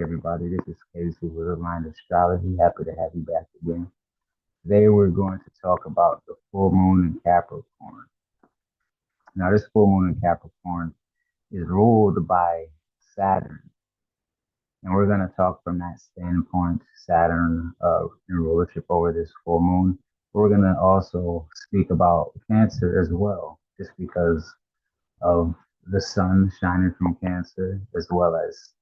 everybody, this is Casey with Aligned Astrology. Happy to have you back again. Today we're going to talk about the full moon in Capricorn. Now, this full moon in Capricorn is ruled by Saturn, and we're going to talk from that standpoint, Saturn in rulership over this full moon. We're going to also speak about Cancer as well, just because of the sun shining from Cancer, as well as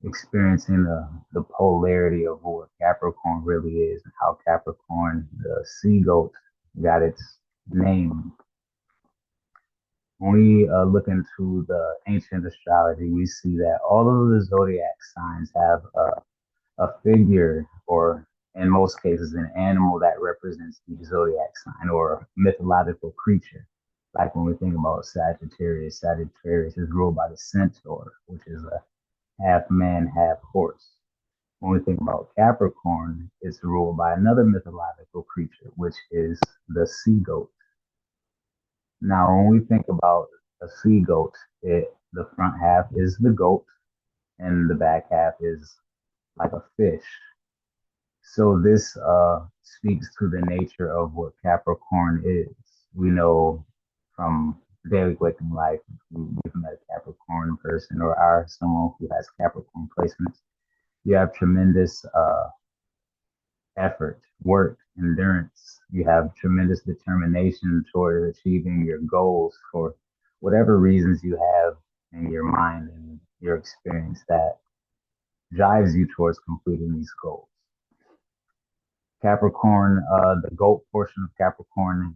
experiencing the polarity of what Capricorn really is and how Capricorn, the sea goat, got its name. When we look into the ancient astrology, we see that all of the zodiac signs have a figure, or in most cases, an animal that represents the zodiac sign or mythological creature. Like when we think about Sagittarius, Sagittarius is ruled by the centaur, which is a half man, half horse. When we think about Capricorn, it's ruled by another mythological creature, which is the sea goat. Now, when we think about a sea goat, the front half is the goat and the back half is like a fish. So this speaks to the nature of what Capricorn is. We know from daily waking life, if you've met a Capricorn person or are someone who has Capricorn placements, you have tremendous effort, work, endurance. You have tremendous determination towards achieving your goals for whatever reasons you have in your mind and your experience that drives you towards completing these goals. Capricorn, the goat portion of Capricorn,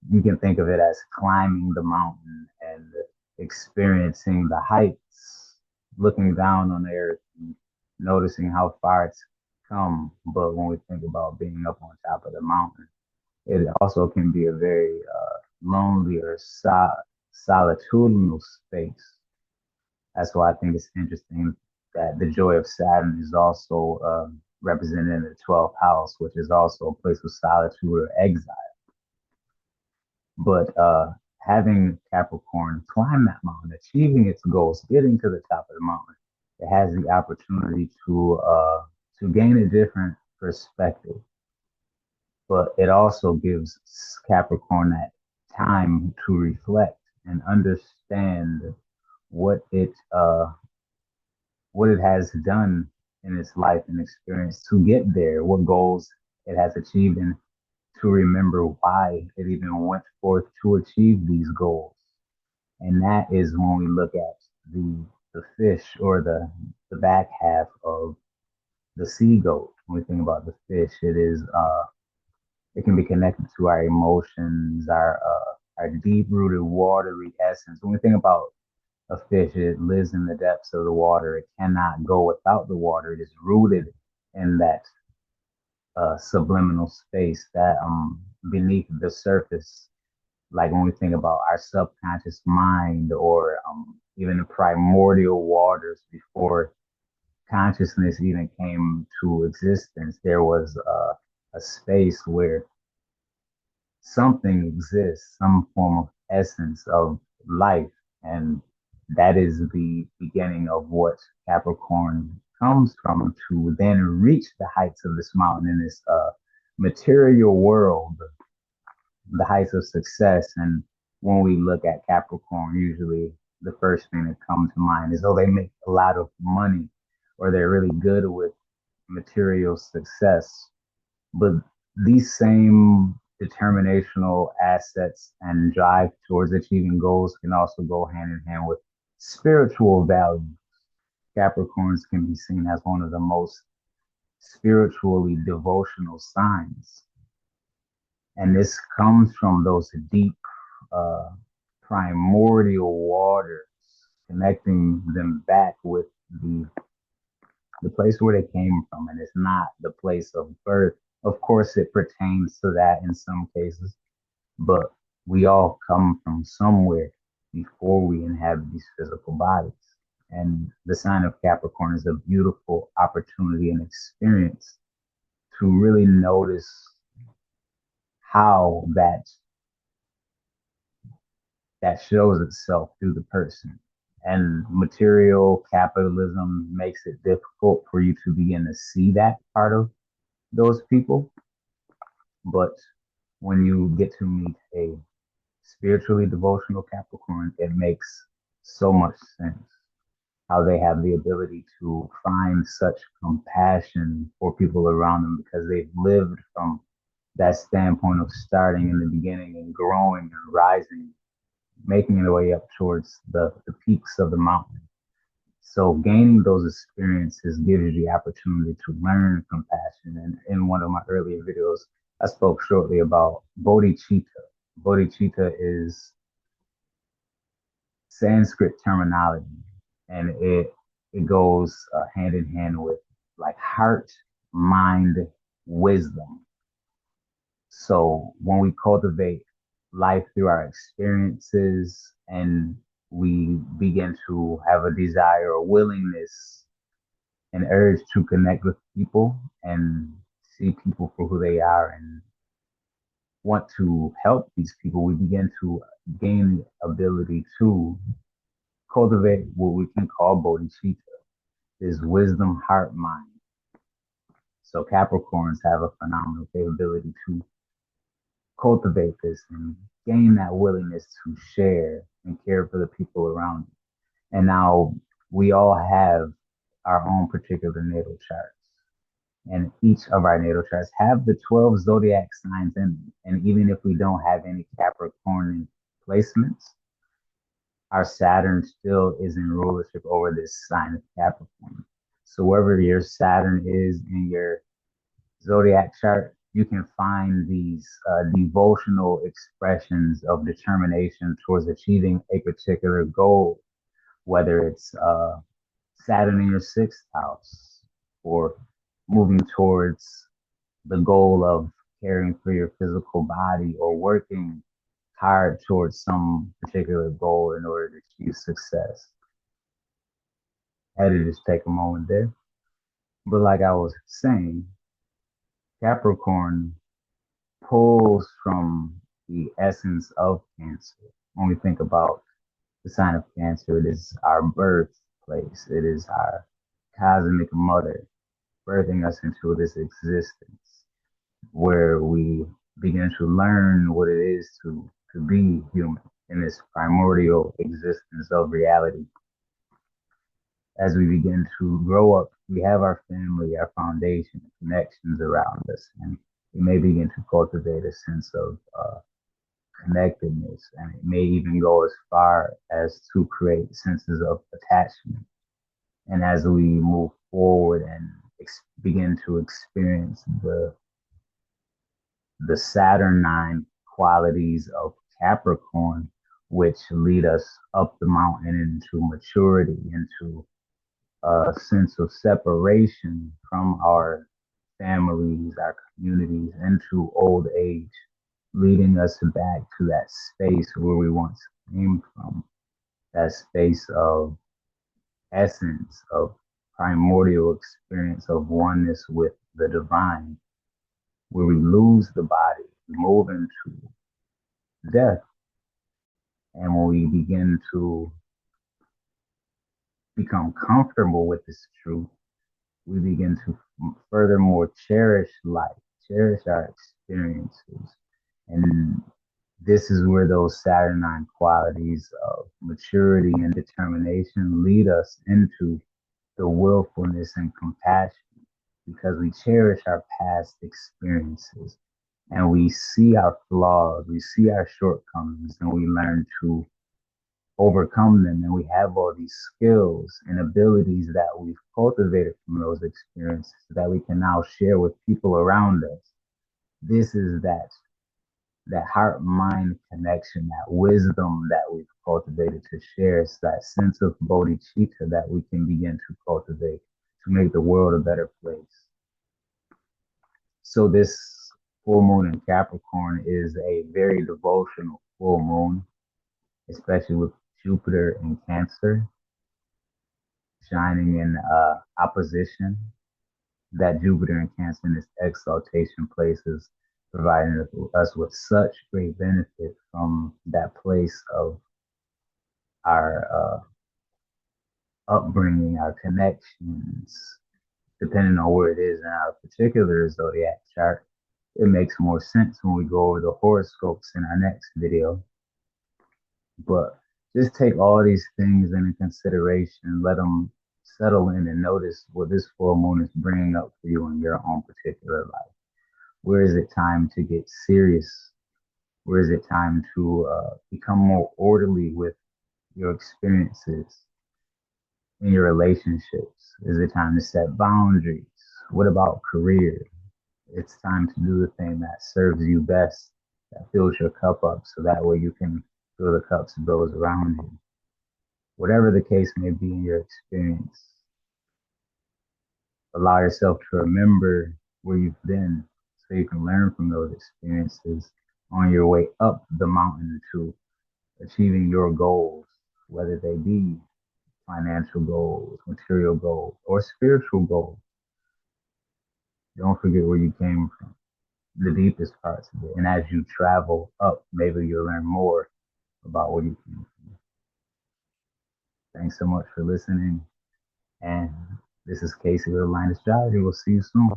you can think of it as climbing the mountain and experiencing the heights, looking down on the earth, and noticing how far it's come. But when we think about being up on top of the mountain, it also can be a very lonely or solitudinal space. That's why I think it's interesting that the joy of Saturn is also represented in the 12th house, which is also a place of solitude or exile. But having Capricorn climb that mountain, achieving its goals, getting to the top of the mountain, it has the opportunity to gain a different perspective. But it also gives Capricorn that time to reflect and understand what it has done in its life and experience to get there, what goals it has achieved, and to remember why it even went forth to achieve these goals. And that is when we look at the fish, or the back half of the sea goat. When we think about the fish, it can be connected to our emotions, our deep rooted watery essence. When we think about a fish, it lives in the depths of the water. It cannot go without the water. It is rooted in that subliminal space, that beneath the surface. Like when we think about our subconscious mind, or even the primordial waters before consciousness even came to existence, there was a space where something exists, some form of essence of life. And that is the beginning of what Capricorn comes from, to then reach the heights of this mountain in this material world, the heights of success. And when we look at Capricorn, usually the first thing that comes to mind is, oh, they make a lot of money, or they're really good with material success. But these same determinational assets and drive towards achieving goals can also go hand in hand with spiritual values. Capricorns can be seen as one of the most spiritually devotional signs. And this comes from those deep uh, primordial waters, connecting them back with the place where they came from. And it's not the place of birth. Of course, it pertains to that in some cases, but we all come from somewhere before we inhabit these physical bodies. And the sign of Capricorn is a beautiful opportunity and experience to really notice how that shows itself through the person. And material capitalism makes it difficult for you to begin to see that part of those people. But when you get to meet a spiritually devotional Capricorn, it makes so much sense how they have the ability to find such compassion for people around them because they've lived from that standpoint of starting in the beginning and growing and rising, making their way up towards the peaks of the mountain. So gaining those experiences gives you the opportunity to learn compassion. And in one of my earlier videos, I spoke shortly about bodhicitta. Bodhicitta is Sanskrit terminology, and it goes hand in hand with like heart, mind, wisdom. So when we cultivate life through our experiences and we begin to have a desire or willingness, an urge to connect with people and see people for who they are and want to help these people, we begin to gain the ability to cultivate what we can call bodhicitta, is wisdom, heart, mind. So Capricorns have a phenomenal capability to cultivate this and gain that willingness to share and care for the people around you. And now we all have our own particular natal charts. And each of our natal charts have the 12 zodiac signs in them. And even if we don't have any Capricorn placements, our Saturn still is in rulership over this sign of Capricorn. So wherever your Saturn is in your zodiac chart, you can find these devotional expressions of determination towards achieving a particular goal, whether it's Saturn in your sixth house or moving towards the goal of caring for your physical body or working hard towards some particular goal in order to achieve success. I had to just take a moment there. But like I was saying, Capricorn pulls from the essence of Cancer. When we think about the sign of Cancer, it is our birthplace, it is our cosmic mother birthing us into this existence where we begin to learn what it is to be human in this primordial existence of reality. As we begin to grow up, we have our family, our foundation, connections around us, and we may begin to cultivate a sense of connectedness, and it may even go as far as to create senses of attachment. And as we move forward and begin to experience the Saturnine qualities of Capricorn, which lead us up the mountain into maturity, into a sense of separation from our families, our communities, into old age, leading us back to that space where we once came from, that space of essence, of primordial experience of oneness with the divine, where we lose the body, we move into death. And when we begin to become comfortable with this truth, we begin to furthermore cherish life, cherish our experiences. And this is where those Saturnine qualities of maturity and determination lead us into the willfulness and compassion because we cherish our past experiences and we see our flaws, we see our shortcomings, and we learn to overcome them. And we have all these skills and abilities that we've cultivated from those experiences that we can now share with people around us. This is that heart mind connection, that wisdom that we've cultivated to share. It's that sense of bodhicitta that we can begin to cultivate to make the world a better place. So this full moon in Capricorn is a very devotional full moon, especially with Jupiter in Cancer shining in opposition. That Jupiter in Cancer in its exaltation places providing us with such great benefit from that place of our upbringing, our connections, depending on where it is in our particular zodiac chart. It makes more sense when we go over the horoscopes in our next video. But just take all these things into consideration, let them settle in and notice what this full moon is bringing up for you in your own particular life. Where is it time to get serious? Where is it time to become more orderly with your experiences in your relationships? Is it time to set boundaries? What about career? It's time to do the thing that serves you best, that fills your cup up, so that way you can fill the cups of those around you. Whatever the case may be in your experience, allow yourself to remember where you've been so you can learn from those experiences on your way up the mountain to achieving your goals, whether they be financial goals, material goals, or spiritual goals. Don't forget where you came from, the deepest parts of it. And as you travel up, maybe you'll learn more about where you came from. Thanks so much for listening. And this is Casey with Astrology. We'll see you soon.